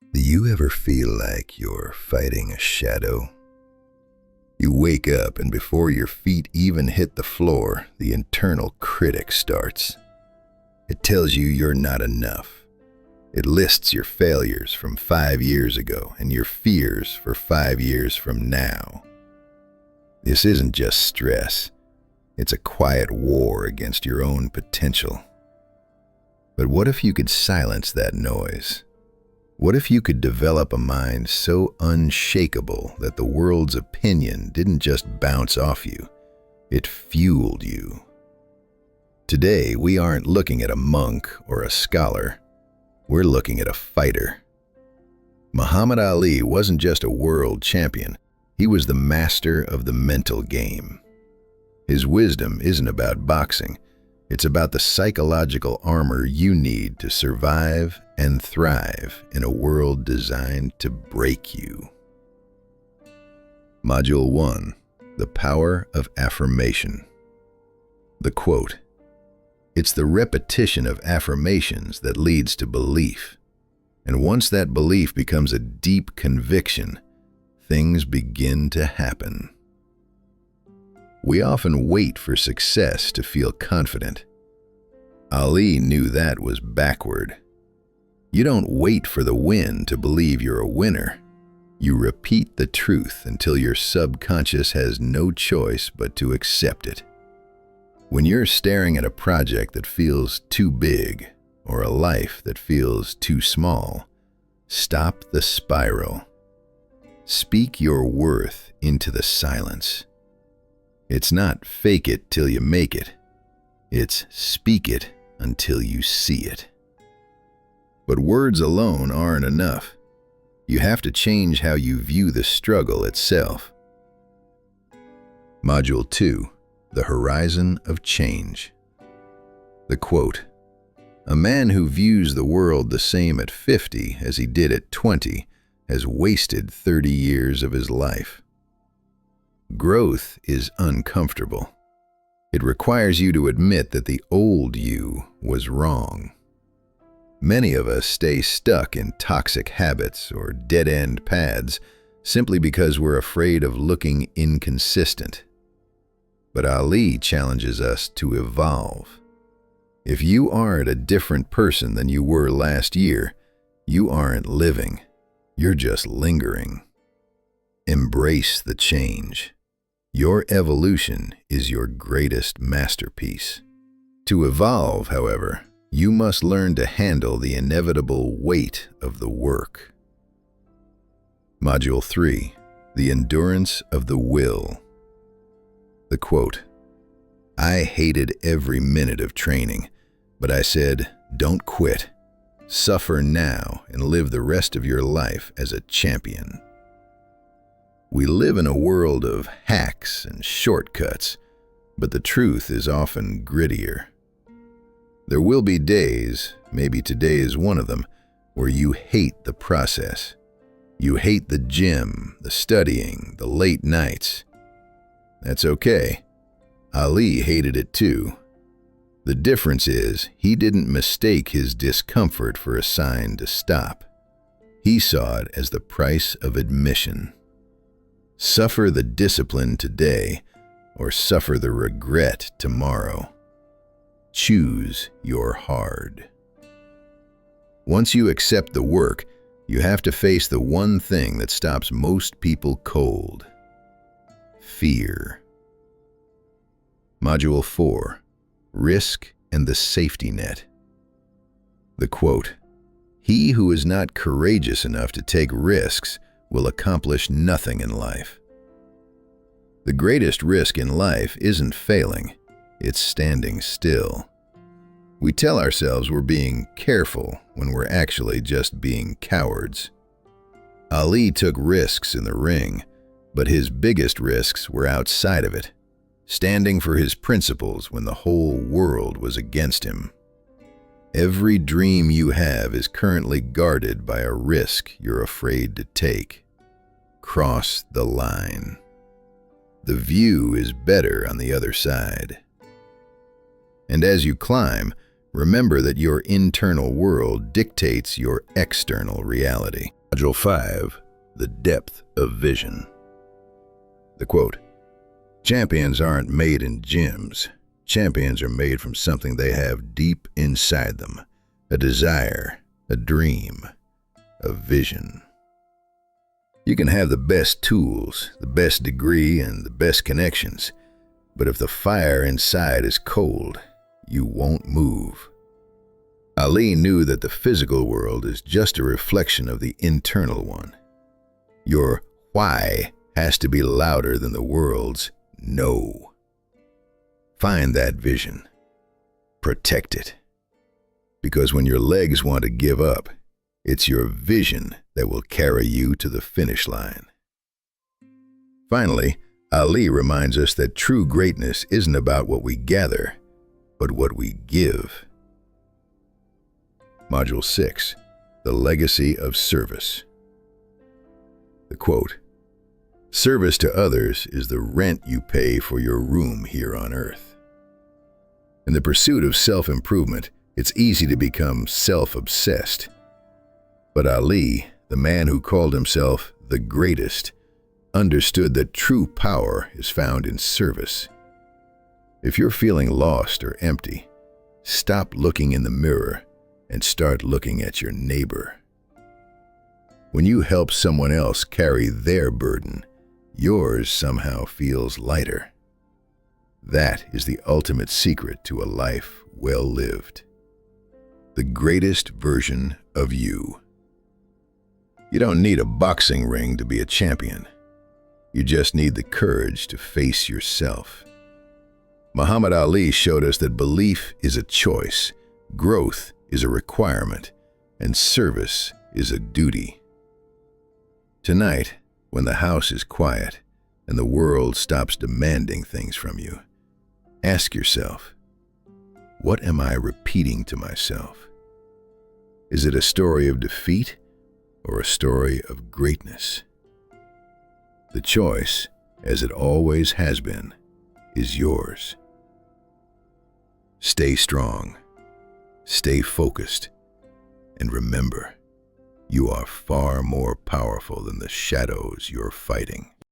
Do you ever feel like you're fighting a shadow? You wake up and before your feet even hit the floor, the internal critic starts. It tells you you're not enough. It lists your failures from 5 years ago and your fears for 5 years from now. This isn't just stress. It's a quiet war against your own potential. But what if you could silence that noise? What if you could develop a mind so unshakable that the world's opinion didn't just bounce off you, it fueled you? Today, we aren't looking at a monk or a scholar. We're looking at a fighter. Muhammad Ali wasn't just a world champion. He was the master of the mental game. His wisdom isn't about boxing. It's about the psychological armor you need to survive and thrive in a world designed to break you. Module 1. The Power of Affirmation. The quote, "It's the repetition of affirmations that leads to belief. And once that belief becomes a deep conviction, things begin to happen." We often wait for success to feel confident. Ali knew that was backward. You don't wait for the win to believe you're a winner. You repeat the truth until your subconscious has no choice but to accept it. When you're staring at a project that feels too big or a life that feels too small, stop the spiral. Speak your worth into the silence. It's not fake it till you make it. It's speak it until you see it. But words alone aren't enough. You have to change how you view the struggle itself. Module 2. The Horizon of Change. The quote, "A man who views the world the same at 50 as he did at 20 has wasted 30 years of his life." Growth is uncomfortable. It requires you to admit that the old you was wrong. Many of us stay stuck in toxic habits or dead-end paths simply because we're afraid of looking inconsistent. But Ali challenges us to evolve. If you aren't a different person than you were last year, you aren't living. You're just lingering. Embrace the change. Your evolution is your greatest masterpiece. To evolve, however, you must learn to handle the inevitable weight of the work. Module 3. The Endurance of the Will. The quote, "I hated every minute of training, but I said, don't quit. Suffer now and live the rest of your life as a champion." We live in a world of hacks and shortcuts, but the truth is often grittier. There will be days, maybe today is one of them, where you hate the process. You hate the gym, the studying, the late nights. That's okay. Ali hated it too. The difference is he didn't mistake his discomfort for a sign to stop. He saw it as the price of admission. Suffer the discipline today, or suffer the regret tomorrow. Choose your hard. Once you accept the work, you have to face the one thing that stops most people cold: fear. Module 4. Risk and the Safety Net. The quote, "He who is not courageous enough to take risks will accomplish nothing in life." The greatest risk in life isn't failing, it's standing still. We tell ourselves we're being careful when we're actually just being cowards. Ali took risks in the ring, but his biggest risks were outside of it, standing for his principles when the whole world was against him. Every dream you have is currently guarded by a risk you're afraid to take. Cross the line. The view is better on the other side. And as you climb, Remember that your internal world dictates your external reality. Module 5. The depth of vision. The quote, "Champions aren't made in gyms. Champions are made from something they have deep inside them. A desire, a dream, a vision." You can have the best tools, the best degree, and the best connections, but if the fire inside is cold, you won't move. Ali knew that the physical world is just a reflection of the internal one. Your why has to be louder than the world's no. Find that vision. Protect it. Because when your legs want to give up, it's your vision that will carry you to the finish line. Finally, Ali reminds us that true greatness isn't about what we gather, but what we give. Module 6. The legacy of service. The quote, "Service to others is the rent you pay for your room here on earth." In the pursuit of self-improvement, it's easy to become self-obsessed. But Ali, the man who called himself the greatest, understood that true power is found in service. If you're feeling lost or empty, stop looking in the mirror and start looking at your neighbor. When you help someone else carry their burden, yours somehow feels lighter. That is the ultimate secret to a life well lived. The greatest version of you. You don't need a boxing ring to be a champion. You just need the courage to face yourself. Muhammad Ali showed us that belief is a choice, growth is a requirement, and service is a duty. Tonight, when the house is quiet and the world stops demanding things from you, ask yourself, what am I repeating to myself? Is it a story of defeat or a story of greatness? The choice, as it always has been, is yours. Stay strong, stay focused, and remember, you are far more powerful than the shadows you're fighting.